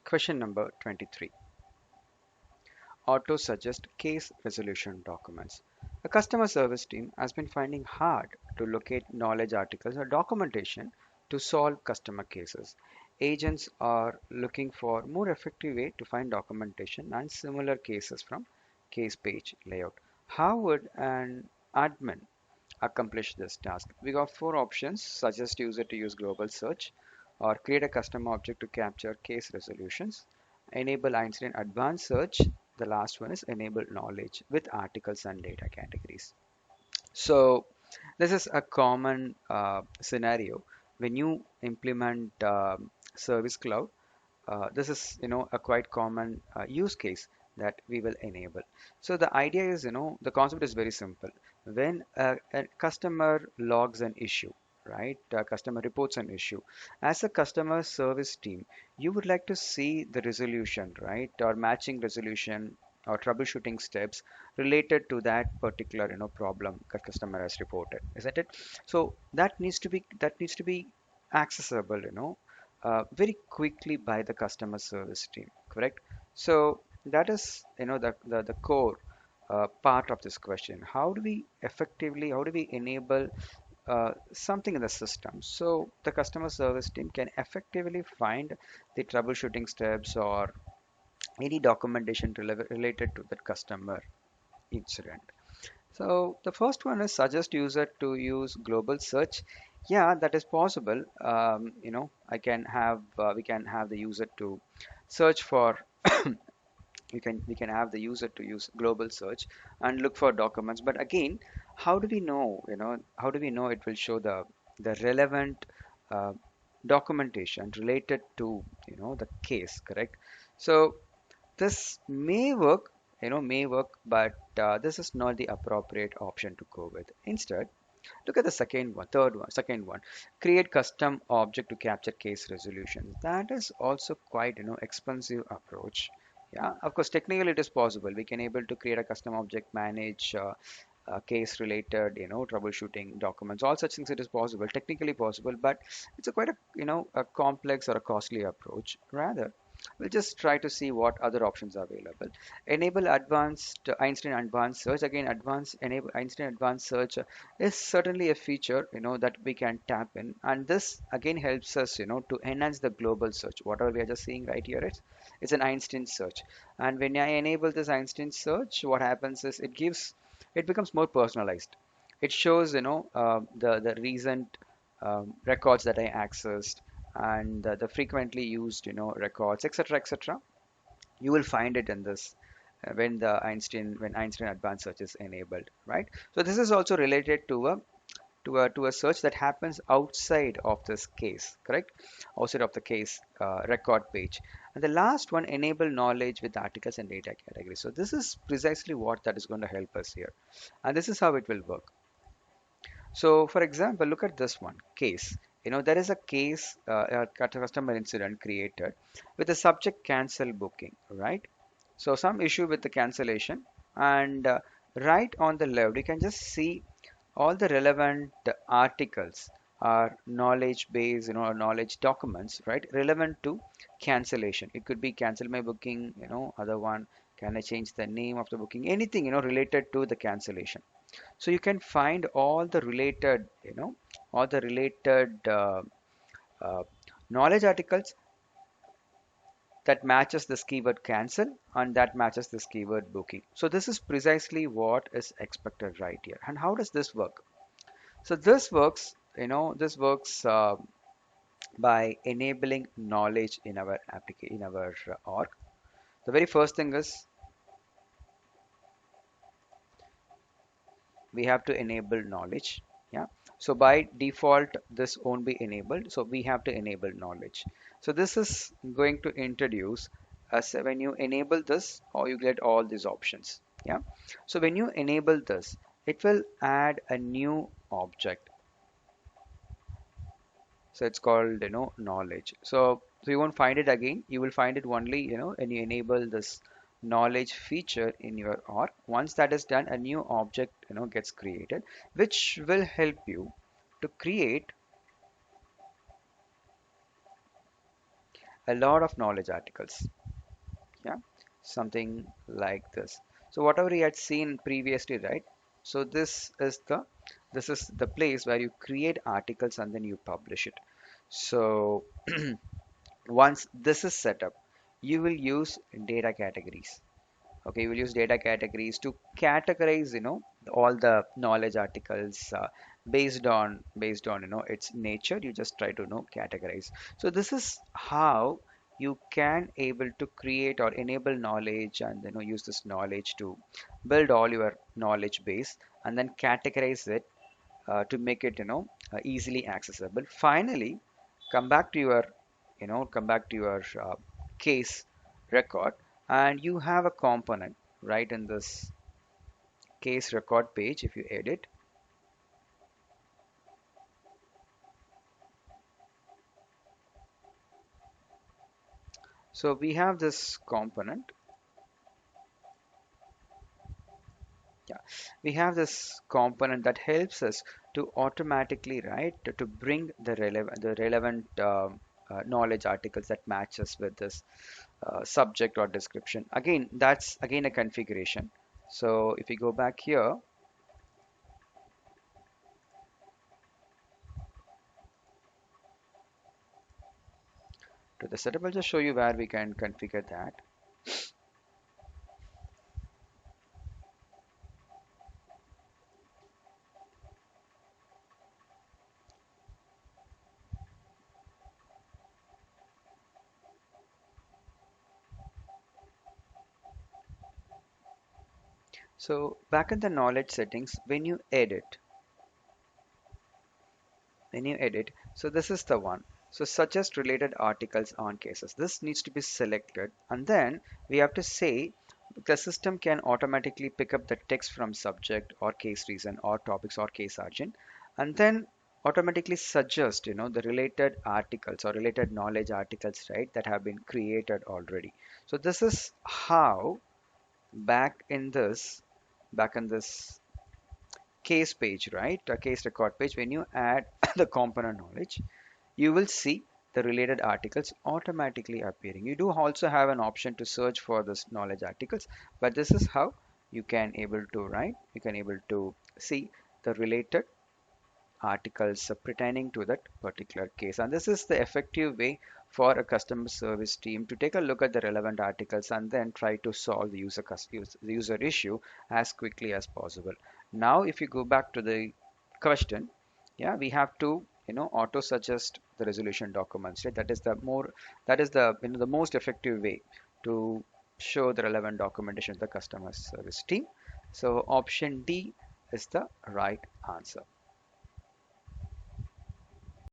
Question number 23. Auto suggest case resolution documents. A customer service team has been finding hard to locate knowledge articles or documentation to solve customer cases. Agents are looking for more effective way to find documentation and similar cases from case page layout. How would an admin accomplish this task? We got four options: suggest user to use global search, or create a custom object to capture case resolutions, enable Einstein advanced search. The last one is enable knowledge with articles and data categories. So this is a common scenario when you implement Service Cloud. This is a quite common use case that we will enable. So the idea is, the concept is very simple. When a customer logs an issue, right, a customer reports an issue, as a customer service team, you would like to see the resolution, right, or matching resolution or troubleshooting steps related to that particular problem that customer has reported, isn't it? So that needs to be accessible, very quickly by the customer service team, correct? So that is the core part of this question. How do we enable something in the system so the customer service team can effectively find the troubleshooting steps or any documentation related to that customer incident? So the first one is suggest user to use global search. Yeah, that is possible. I can have we can have the user to search for. We can have the user to use global search and look for documents. But again, how do we know? How do we know it will show the relevant uh, documentation related to the case? Correct. So this may work, but this is not the appropriate option to go with. Instead, look at the second one. Create custom object to capture case resolution. That is also quite, expensive approach. Yeah, of course, technically it is possible. We can able to create a custom object, manage case related, troubleshooting documents, all such things. It is possible, technically possible, but it's a quite a complex or a costly approach. Rather, we'll just try to see what other options are available. Enable advanced Einstein advanced search. Again, advanced enable Einstein advanced search is certainly a feature that we can tap in, and this again helps us to enhance the global search. Whatever we are just seeing right here, it's an Einstein search. And when I enable this Einstein search, what happens is it becomes more personalized. It shows the recent records that I accessed, and the frequently used records, etc., etc. You will find it in this when Einstein advanced search is enabled, right? So this is also related to a search that happens outside of this case, correct? Outside of the case record page. And the last one, enable knowledge with articles and data categories. So this is precisely what that is going to help us here, and this is how it will work. So for example, look at this one case. There is a case, a customer incident created with the subject cancel booking, right? So some issue with the cancellation, and right on the left, you can just see all the relevant articles are knowledge base, or knowledge documents, right? Relevant to cancellation. It could be cancel my booking, other one, can I change the name of the booking? Anything, related to the cancellation. So you can find all the related uh, knowledge articles that matches this keyword cancel and that matches this keyword booking. So this is precisely what is expected right here. And how does this work? So this works by enabling knowledge in our application, in our org. The very first thing is we have to enable knowledge. Yeah, so by default this won't be enabled, so we have to enable knowledge. So this is going to introduce us when you enable this, or you get all these options. Yeah, so when you enable this, it will add a new object. So it's called knowledge. So you won't find it again, you will find it only when you enable this knowledge feature in your org. Once that is done, a new object gets created, which will help you to create a lot of knowledge articles. Yeah, something like this. So whatever we had seen previously, right? So this is the place where you create articles and then you publish it. So once this is set up, you will use data categories. Okay, we'll use data categories to categorize, all the knowledge articles based on its nature. You just try to categorize. So this is how you can able to create or enable knowledge and use this knowledge to build all your knowledge base and then categorize it to make it easily accessible. Finally, come back to your case record, and you have a component right in this case record page. If you edit, so we have this component. Yeah, we have this component that helps us to automatically, right, to bring the relevant knowledge articles that matches with this subject or description. Again, that's again a configuration. So if we go back here to the setup, I'll just show you where we can configure that. So back in the knowledge settings, when you edit, so this is the one. So suggest related articles on cases. This needs to be selected, and then we have to say the system can automatically pick up the text from subject or case reason or topics or case origin, and then automatically suggest the related articles or related knowledge articles, right, that have been created already. So this is how back in this case page, right, a case record page, when you add the component knowledge, you will see the related articles automatically appearing. You do also have an option to search for this knowledge articles, but this is how you can able to see the related articles pertaining to that particular case. And this is the effective way for a customer service team to take a look at the relevant articles and then try to solve the user issue as quickly as possible. Now if you go back to the question, yeah, we have to auto suggest the resolution documents, right? That is the most effective way to show the relevant documentation to the customer service team. So option D is the right answer.